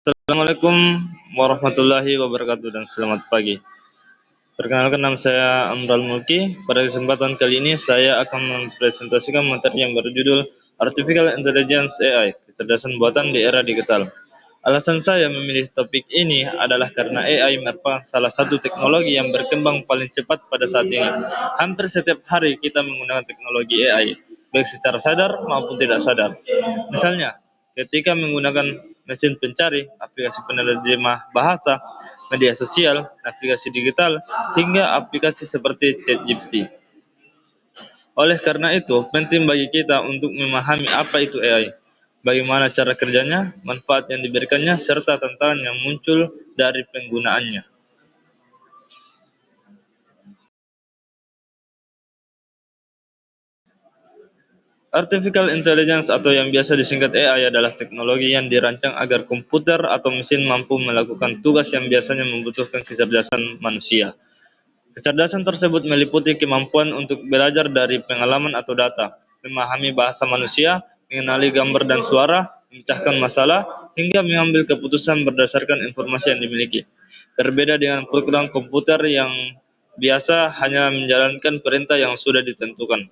Assalamualaikum warahmatullahi wabarakatuh dan selamat pagi. Perkenalkan nama saya Amral Mulki. Pada kesempatan kali ini saya akan mempresentasikan materi yang berjudul Artificial Intelligence AI, kecerdasan buatan di era digital. Alasan saya memilih topik ini adalah karena AI merupakan salah satu teknologi yang berkembang paling cepat pada saat ini. Hampir setiap hari kita menggunakan teknologi AI, baik secara sadar maupun tidak sadar. Misalnya, ketika menggunakan mesin pencari, aplikasi penerjemah bahasa, media sosial, navigasi digital, hingga aplikasi seperti ChatGPT. Oleh karena itu, penting bagi kita untuk memahami apa itu AI, bagaimana cara kerjanya, manfaat yang diberikannya, serta tantangan yang muncul dari penggunaannya. Artificial Intelligence atau yang biasa disingkat AI adalah teknologi yang dirancang agar komputer atau mesin mampu melakukan tugas yang biasanya membutuhkan kecerdasan manusia. Kecerdasan tersebut meliputi kemampuan untuk belajar dari pengalaman atau data, memahami bahasa manusia, mengenali gambar dan suara, memecahkan masalah, hingga mengambil keputusan berdasarkan informasi yang dimiliki. Berbeda dengan program komputer yang biasa hanya menjalankan perintah yang sudah ditentukan.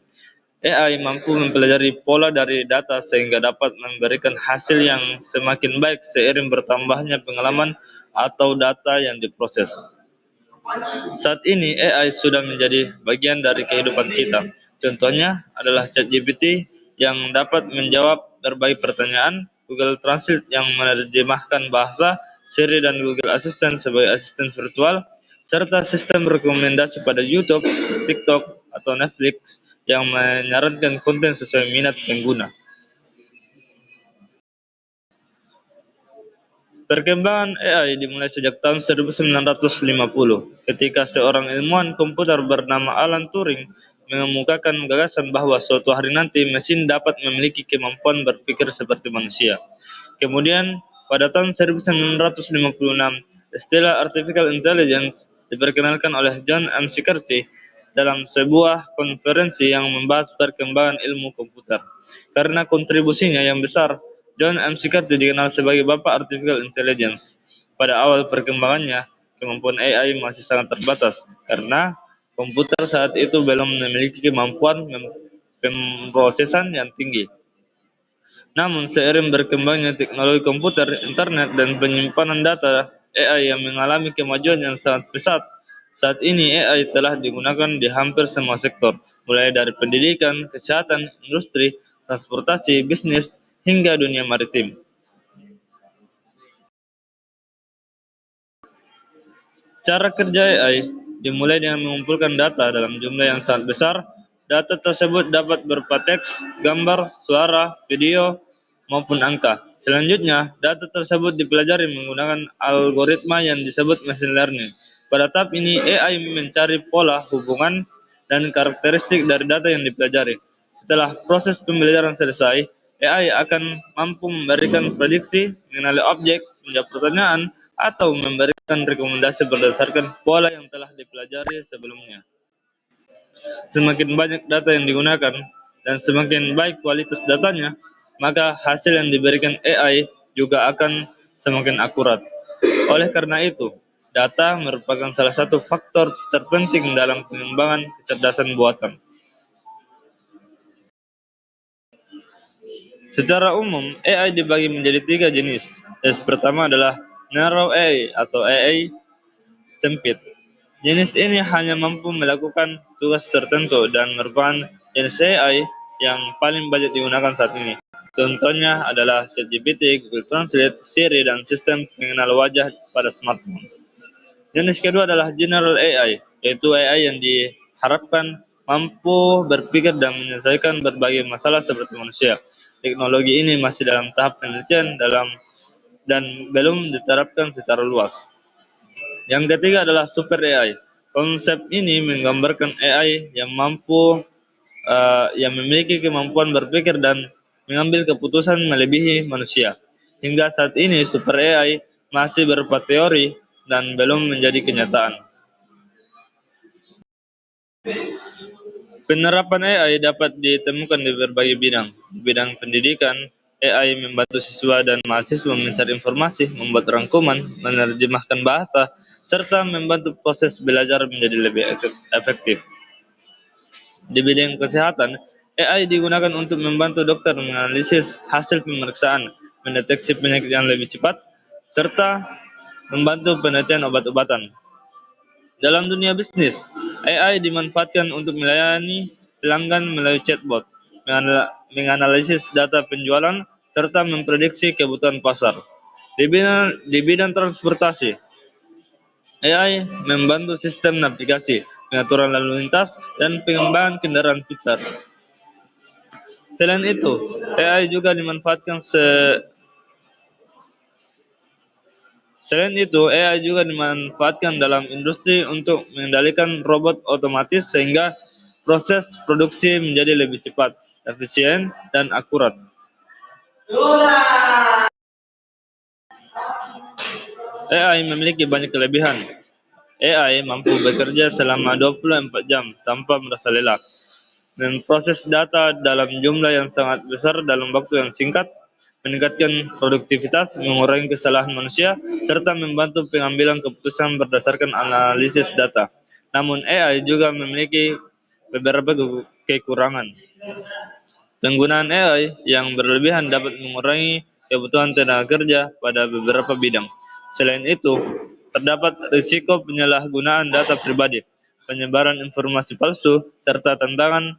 AI mampu mempelajari pola dari data sehingga dapat memberikan hasil yang semakin baik seiring bertambahnya pengalaman atau data yang diproses. Saat ini AI sudah menjadi bagian dari kehidupan kita. Contohnya adalah ChatGPT yang dapat menjawab berbagai pertanyaan, Google Translate yang menerjemahkan bahasa, Siri dan Google Assistant sebagai asisten virtual, serta sistem rekomendasi pada YouTube, TikTok, atau Netflix yang menyarankan konten sesuai minat pengguna. Perkembangan AI dimulai sejak tahun 1950, ketika seorang ilmuwan komputer bernama Alan Turing mengemukakan gagasan bahwa suatu hari nanti mesin dapat memiliki kemampuan berpikir seperti manusia. Kemudian, pada tahun 1956, istilah artificial intelligence diperkenalkan oleh John McCarthy dalam sebuah konferensi yang membahas perkembangan ilmu komputer. Karena kontribusinya yang besar, John McCarthy dikenal sebagai Bapak Artificial Intelligence. Pada awal perkembangannya, kemampuan AI masih sangat terbatas karena komputer saat itu belum memiliki kemampuan pemrosesan yang tinggi. Namun, seiring berkembangnya teknologi komputer, internet, dan penyimpanan data, AI yang mengalami kemajuan yang sangat pesat. Saat ini, AI telah digunakan di hampir semua sektor, mulai dari pendidikan, kesehatan, industri, transportasi, bisnis, hingga dunia maritim. Cara kerja AI dimulai dengan mengumpulkan data dalam jumlah yang sangat besar. Data tersebut dapat berupa teks, gambar, suara, video, maupun angka. Selanjutnya, data tersebut dipelajari menggunakan algoritma yang disebut machine learning. Pada tahap ini, AI mencari pola, hubungan, dan karakteristik dari data yang dipelajari. Setelah proses pembelajaran selesai, AI akan mampu memberikan prediksi, mengenali objek, menjawab pertanyaan, atau memberikan rekomendasi berdasarkan pola yang telah dipelajari sebelumnya. Semakin banyak data yang digunakan dan semakin baik kualitas datanya, maka hasil yang diberikan AI juga akan semakin akurat. Oleh karena itu, data merupakan salah satu faktor terpenting dalam pengembangan kecerdasan buatan. Secara umum, AI dibagi menjadi tiga jenis. Jenis pertama adalah narrow AI atau AI sempit. Jenis ini hanya mampu melakukan tugas tertentu dan merupakan jenis AI yang paling banyak digunakan saat ini. Contohnya adalah ChatGPT, Google Translate, Siri, dan sistem pengenal wajah pada smartphone. Jenis kedua adalah general AI, yaitu AI yang diharapkan mampu berpikir dan menyelesaikan berbagai masalah seperti manusia. Teknologi ini masih dalam tahap penelitian dan belum diterapkan secara luas. Yang ketiga adalah super AI. Konsep ini menggambarkan AI yang memiliki kemampuan berpikir dan mengambil keputusan melebihi manusia. Hingga saat ini super AI masih berupa teori dan belum menjadi kenyataan. Penerapan AI dapat ditemukan di berbagai bidang, di bidang pendidikan, AI membantu siswa dan mahasiswa mencari informasi, membuat rangkuman, menerjemahkan bahasa, serta membantu proses belajar menjadi lebih efektif. Di bidang kesehatan, AI digunakan untuk membantu dokter menganalisis hasil pemeriksaan, mendeteksi penyakit yang lebih cepat, serta membantu penelitian obat-obatan. Dalam dunia bisnis, AI dimanfaatkan untuk melayani pelanggan melalui chatbot, menganalisis data penjualan, serta memprediksi kebutuhan pasar. Di bidang transportasi, AI membantu sistem navigasi, pengaturan lalu lintas, dan pengembangan kendaraan pintar. Selain itu, AI juga dimanfaatkan Selain itu, AI juga dimanfaatkan dalam industri untuk mengendalikan robot otomatis sehingga proses produksi menjadi lebih cepat, efisien, dan akurat. AI memiliki banyak kelebihan. AI mampu bekerja selama 24 jam tanpa merasa lelah, memproses data dalam jumlah yang sangat besar dalam waktu yang singkat, meningkatkan produktivitas, mengurangi kesalahan manusia, serta membantu pengambilan keputusan berdasarkan analisis data. Namun AI juga memiliki beberapa kekurangan. Penggunaan AI yang berlebihan dapat mengurangi kebutuhan tenaga kerja pada beberapa bidang. Selain itu, terdapat risiko penyalahgunaan data pribadi, penyebaran informasi palsu, serta tantangan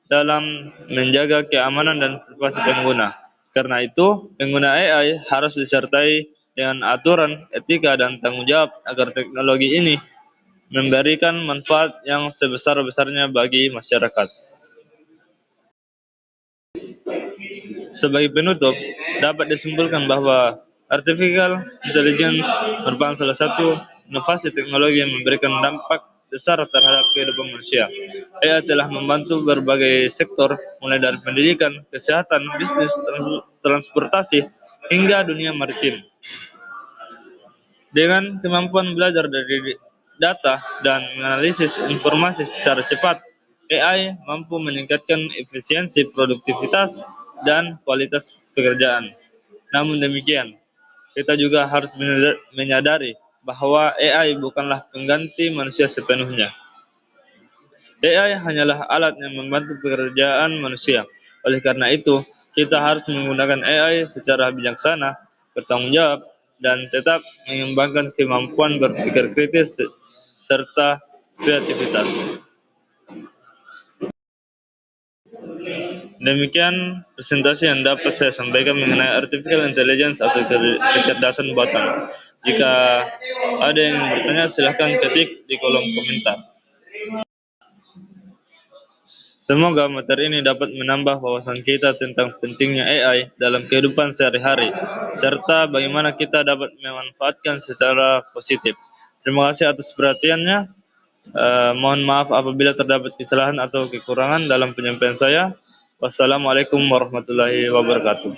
dalam menjaga keamanan dan privasi pengguna. Karena itu, pengguna AI harus disertai dengan aturan, etika, dan tanggung jawab agar teknologi ini memberikan manfaat yang sebesar-besarnya bagi masyarakat. Sebagai penutup, dapat disimpulkan bahwa artificial intelligence merupakan salah satu inovasi teknologi yang memberikan dampak besar terhadap kehidupan manusia. AI telah membantu berbagai sektor, mulai dari pendidikan, kesehatan, bisnis, transportasi, hingga dunia maritim. Dengan kemampuan belajar dari data dan menganalisis informasi secara cepat, AI mampu meningkatkan efisiensi, produktivitas, dan kualitas pekerjaan. Namun demikian, kita juga harus menyadari bahwa AI bukanlah pengganti manusia sepenuhnya. AI hanyalah alat yang membantu pekerjaan manusia. Oleh karena itu, kita harus menggunakan AI secara bijaksana, bertanggung jawab, dan tetap mengembangkan kemampuan berpikir kritis serta kreativitas. Demikian presentasi yang dapat saya sampaikan mengenai artificial intelligence atau kecerdasan buatan. Jika ada yang bertanya, silahkan ketik di kolom komentar. Semoga materi ini dapat menambah wawasan kita tentang pentingnya AI dalam kehidupan sehari-hari, serta bagaimana kita dapat memanfaatkan secara positif. Terima kasih atas perhatiannya. Mohon maaf apabila terdapat kesalahan atau kekurangan dalam penyampaian saya. Wassalamualaikum warahmatullahi wabarakatuh.